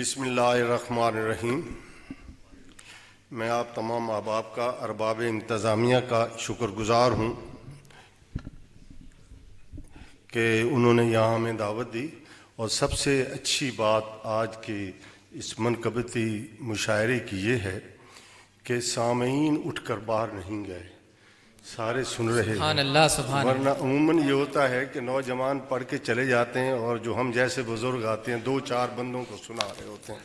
بسم اللہ الرحمن الرحیم۔ میں آپ تمام احباب کا، ارباب انتظامیہ کا شکر گزار ہوں کہ انہوں نے یہاں ہمیں دعوت دی، اور سب سے اچھی بات آج کے اس منقبتی مشاعرے کی یہ ہے کہ سامعین اٹھ کر باہر نہیں گئے، سارے سن رہے سبحان ہیں۔ اللہ سبحان اللہ۔ ورنہ عموماً یہ ہوتا ہے کہ نوجوان پڑھ کے چلے جاتے ہیں اور جو ہم جیسے بزرگ آتے ہیں دو چار بندوں کو سنا رہے ہوتے ہیں۔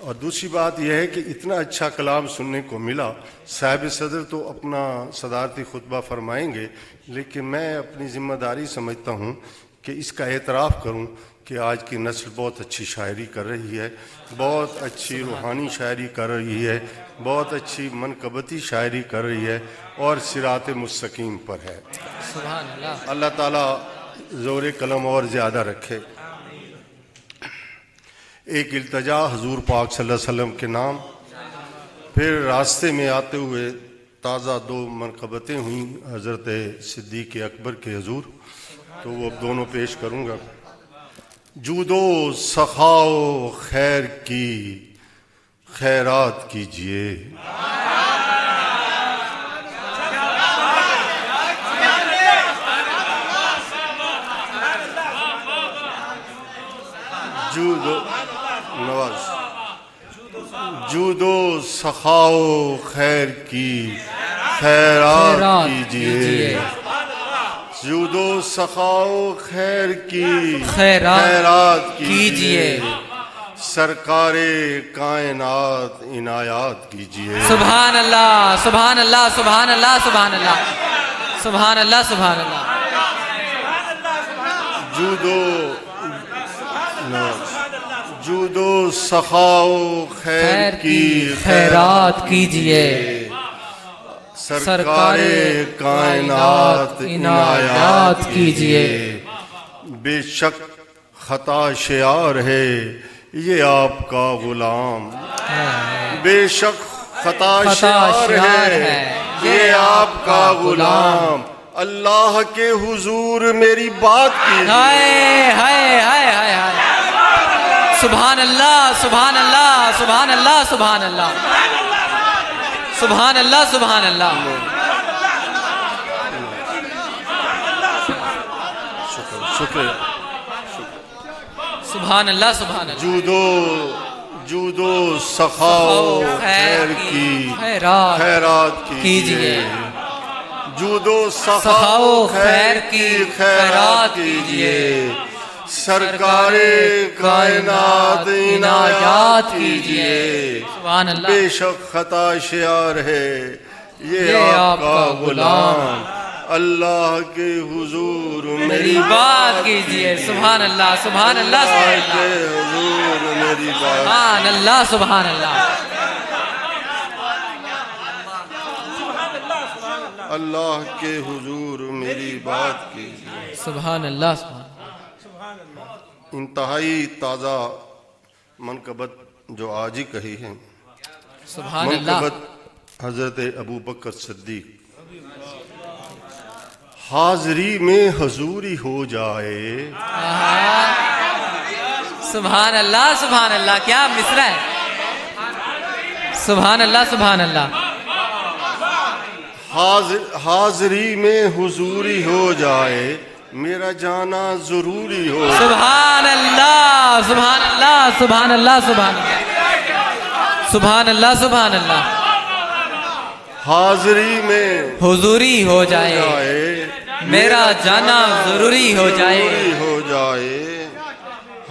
اور دوسری بات یہ ہے کہ اتنا اچھا کلام سننے کو ملا۔ صاحب صدر تو اپنا صدارتی خطبہ فرمائیں گے، لیکن میں اپنی ذمہ داری سمجھتا ہوں کہ اس کا اعتراف کروں کہ آج کی نسل بہت اچھی شاعری کر رہی ہے، بہت اچھی روحانی شاعری کر رہی ہے، بہت اچھی منقبتی شاعری کر رہی ہے اور صراط مستقیم پر ہے۔ سبحان اللہ۔ اللہ تعالیٰ زور قلم اور زیادہ رکھے۔ ایک التجا حضور پاک صلی اللہ علیہ وسلم کے نام، پھر راستے میں آتے ہوئے تازہ دو منقبتیں ہوئیں حضرت صدیق اکبر کے حضور، تو وہ اب دونوں پیش کروں گا۔ جود و سخاؤ خیر کی خیرات کیجئے، جود و سخاؤ خیر کی خیرات کیجئے، جود و سخاؤ خیر کی خیرات کیجئے، سرکار کائنات عنایات کیجئے۔ سبحان اللہ سبحان اللہ سبحان اللہ سبحان اللہ سبحان اللہ سبحان اللہ۔ جود و سخاؤ خیر کی خیرات کیجئے، سرکار کائنات عنایات کیجئے۔ بے شک خطا شعار ہے یہ آپ کا غلام، بے شک خطا شعار ہے یہ آپ کا غلام، اللہ کے حضور میری بات کی۔ ہائے ہائے ہائے ہائے ہائے۔ سبحان اللہ سبحان اللہ سبحان اللہ سبحان اللہ سبحان اللہ سبحان اللہ۔ شکریہ۔ سبحان اللہ سبحان اللہ۔ جود و سخاؤ خیر کی خیرات کیجئے، جود و سخاؤ خیر کی خیرات کیجئے، سرکار کائنات عنایات کیجئے۔ بے شک خطا شعار ہے یہ آپ کا غلام، اللہ کے حضور میری بات کیجئے۔ سبحان اللہ سبحان اللہ سبحان اللہ حضور میری بات، سبحان اللہ سبحان اللہ۔ اللہ کے حضور میری بات کیجئے۔ سبحان اللہ سبحان اللہ۔ انتہائی تازہ منقبت جو آج ہی کہی ہے، سبحان اللہ۔ منقبت حضرت ابو بکر صدیق۔ حاضری میں حضوری ہو جائے، سبحان اللہ سبحان اللہ۔ کیا مصرع ہے۔ سبحان اللہ سبحان اللہ۔ حاضری میں حضوری ہو جائے، میرا جانا ضروری ہو۔ سبحان اللہ سبحان اللہ سبحان اللہ سبحان اللہ سبحان اللہ سبحان اللہ۔ حاضری میں حضوری ہو جائے، میرا جانا ضروری ہو جائے،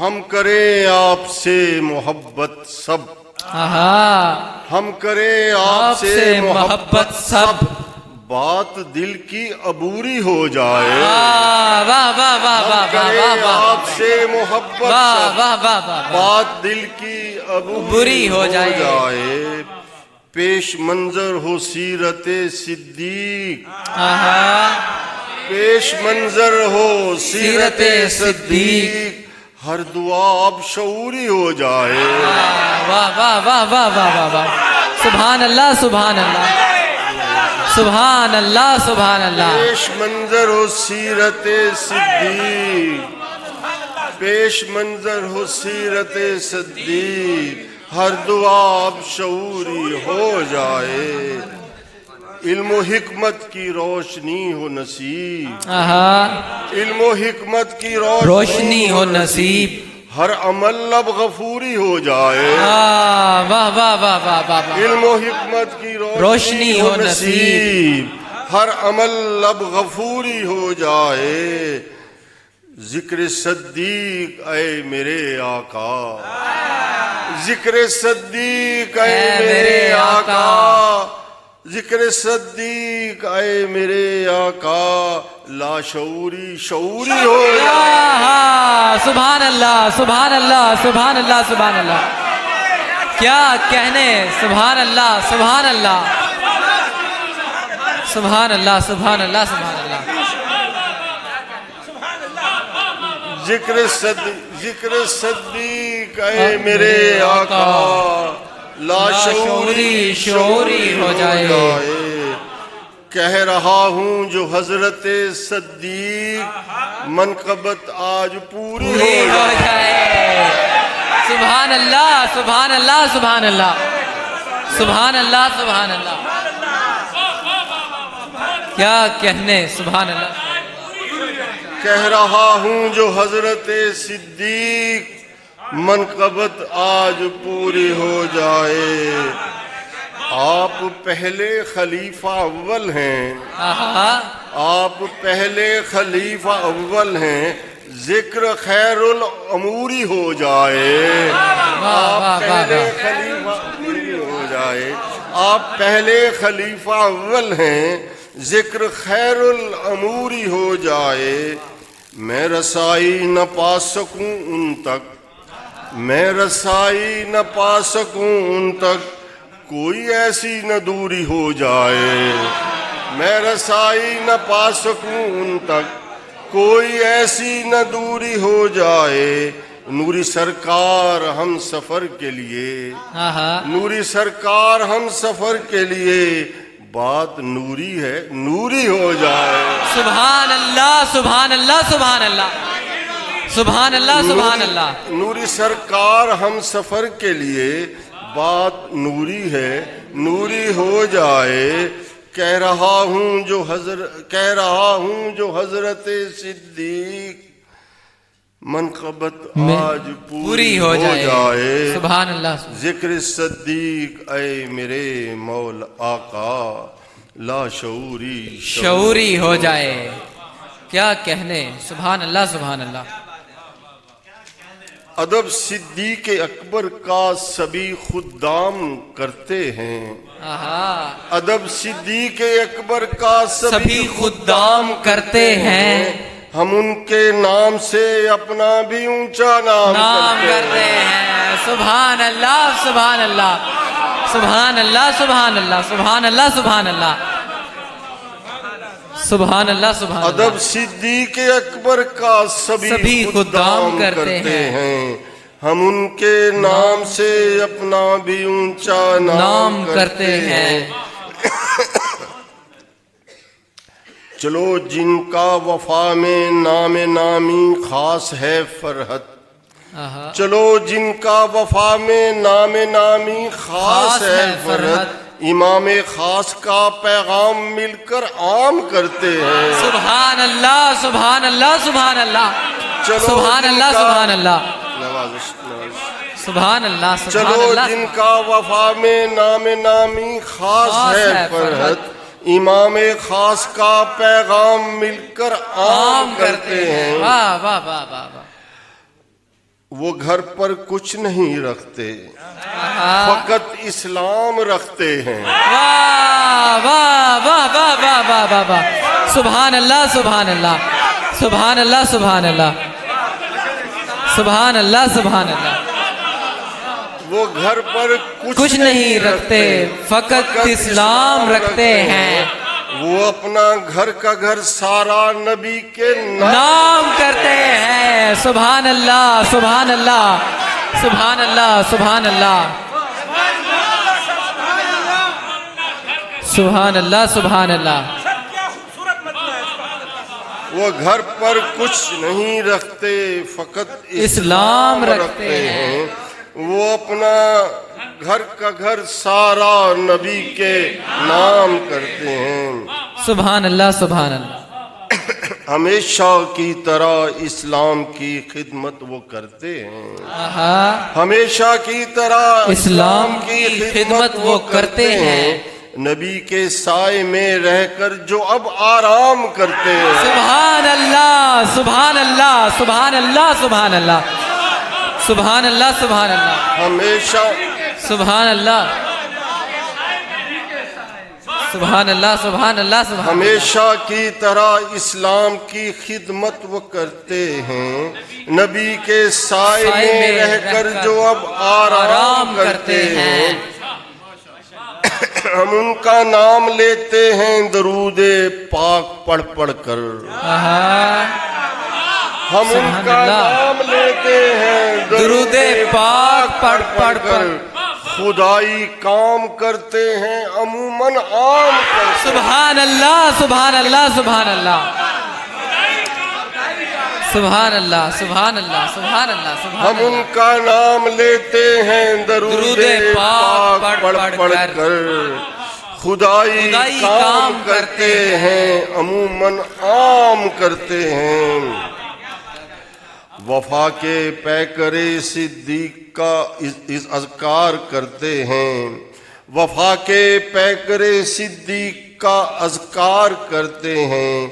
ہم کریں آپ سے محبت سب، ہم کریں آپ سے محبت سب، بات دل کی عبوری ہو جائے، واہ واہ واہ واہ واہ واہ۔ آپ سے محبت واہ سب، واہ واہ واہ۔ بات دل کی عبوری ہو جائے، پیش منظر ہو سیرت صدیق، پیش منظر ہو سیرت صدیق، ہر دعا اب شعوری ہو جائے۔ واہ واہ واہ واہ واہ واہ۔ سبحان اللہ سبحان اللہ سبحان اللہ سبحان اللہ۔ پیش منظر ہو سیرت صدیق، پیش منظر ہو سیرت صدیق، ہر دعا اب شعوری ہو جائے، علم و حکمت کی روشنی ہو نصیب، علم و حکمت کی روشنی ہو نصیب، ہر عمل اب غفوری ہو جائے، واہ واہ واہ واہ واہ، علم و حکمت کی روشنی ہو نصیب، ہر عمل اب غفوری ہو جائے، ذکر صدیق اے میرے آقا، ذکر صدیق اے میرے آقا، ذکر صدیق اے میرے آقا، لا شعوری شعوری ہو جائے۔ سبحان اللہ سبحان اللہ سبحان اللہ سبحان اللہ، کیا کہنے، سبحان اللہ سبحان اللہ سبحان اللہ سبحان اللہ سبحان اللہ، ذکر صدیق اے میرے آقا، لا شعوری شعوری ہو جائے، کہہ رہا ہوں جو حضرت صدیق، منقبت آج پوری ہو جائے، سبحان اللہ سبحان اللہ سبحان اللہ سبحان اللہ سبحان اللہ، کیا کہنے، سبحان اللہ، کہہ رہا ہوں جو حضرت صدیق، منقبت آج پوری ہو جائے، آپ پہلے خلیفہ اول ہیں، آپ پہلے خلیفہ اول ہیں، ذکر خیر الاموری ہو جائے، آپ پہلے خلیفہ اول ہو جائے، آپ پہلے خلیفہ اول ہیں، ذکر خیر الاموری ہو جائے، میں رسائی نہ پا سکوں ان تک، میں رسائی نہ پا سکوں ان تک، کوئی ایسی نہ دوری ہو جائے، میں رسائی نہ پا سکوں ان تک، کوئی ایسی نہ دوری ہو جائے، نوری سرکار ہم سفر کے لیے، نوری سرکار ہم سفر کے لیے، بات نوری ہے نوری ہو جائے، سبحان اللہ سبحان اللہ سبحان اللہ سبحان اللہ سبحان اللہ، نوری سرکار ہم سفر کے لیے، بات نوری ہے نوری ہو جائے، کہہ رہا ہوں جو حضرت صدیق، منقبت آج پوری ہو جائے، سبحان اللہ، ذکر صدیق اے میرے مولا آقا، لا شعوری شعوری ہو جائے، کیا کہنے، سبحان اللہ سبحان اللہ، ادب صدیق اکبر کا سبھی خدام کرتے ہیں، ادب صدیق اکبر کا سبھی خدام کرتے ہیں، ہم ان کے نام سے اپنا بھی اونچا نام کرتے ہیں، سبحان اللہ سبحان اللہ سبحان اللہ سبحان اللہ سبحان اللہ سبحان اللہ سبحان اللہ سبحان اللہ، ادب صدیق اکبر کا سبھی خدام کرتے ہیں، ہم ان کے نام سے اپنا بھی اونچا نام کرتے ہیں، چلو جن کا وفا میں نام نامی خاص ہے فرحت، چلو جن کا وفا میں نام نامی خاص ہے فرحت، امام خاص کا پیغام مل کر عام کرتے ہیں، سبحان اللہ سبحان اللہ سبحان اللہ سبحان اللہ سبحان اللہ سبحان اللہ، چلو جن کا وفا میں نام نامی خاص ہے فرحت، امام خاص کا پیغام مل کر عام کرتے ہیں، واہ واہ واہ واہ، وہ گھر پر کچھ نہیں رکھتے، فقط اسلام رکھتے ہیں، واہ واہ واہ واہ واہ واہ واہ واہ، سبحان اللہ سبحان اللہ سبحان اللہ سبحان اللہ سبحان اللہ سبحان اللہ، وہ گھر پر کچھ نہیں رکھتے، فقط اسلام رکھتے ہیں، وہ اپنا گھر کا گھر سارا نبی کے نام کرتے ہیں، سبحان اللہ سبحان اللہ سبحان اللہ سبحان اللہ سبحان اللہ سبحان اللہ وہ گھر پر کچھ نہیں رکھتے فقط اسلام رکھتے ہیں وہ اپنا گھر کا گھر سارا نبی کے نام کرتے ہیں سبحان اللہ سبحان اللہ ہمیشہ کی طرح اسلام کی خدمت وہ کرتے ہیں آہا ہمیشہ کی طرح اسلام کی خدمت وہ کرتے ہیں نبی کے سائے میں رہ کر جو اب آرام کرتے ہیں سبحان اللہ سبحان اللہ سبحان اللہ سبحان اللہ سبحان اللہ سبحان اللہ ہمیشہ سبحان اللہ سبحان اللہ سبحان اللہ سبحان ہمیشہ کی طرح اسلام کی خدمت وہ کرتے ہیں نبی کے سائے میں رہ کر جو اب آرام کرتے ہیں ہم ان کا نام لیتے ہیں درود پاک پڑھ پڑھ کر ہم ان کا نام لیتے ہیں درود پاک پڑھ پڑھ کر خدائی کام کرتے ہیں عموماً عام کرتے سبحان اللہ سبحان اللہ سبحان اللہ سبحان اللہ سبحان اللہ سبحان اللہ ہم ان کا نام لیتے ہیں درود پاک پڑھ پڑھ کر خدائی کام کرتے ہیں عموماً عام کرتے ہیں وفا کے پیکرے صدیق کا اذکار کرتے ہیں وفا کے پیکرے صدیق کا اذکار کرتے ہیں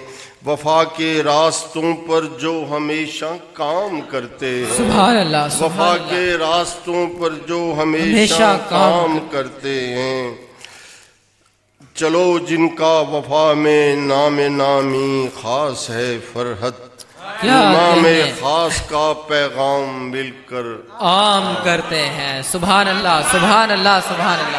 وفا کے راستوں پر جو ہمیشہ کام کرتے ہیں سبحان اللہ وفا کے راستوں پر جو ہمیشہ کام کرتے ہیں چلو جن کا وفا میں نام نامی خاص ہے فرحت امام خاص کا پیغام مل کر عام کرتے ہیں سبحان اللہ سبحان اللہ سبحان اللہ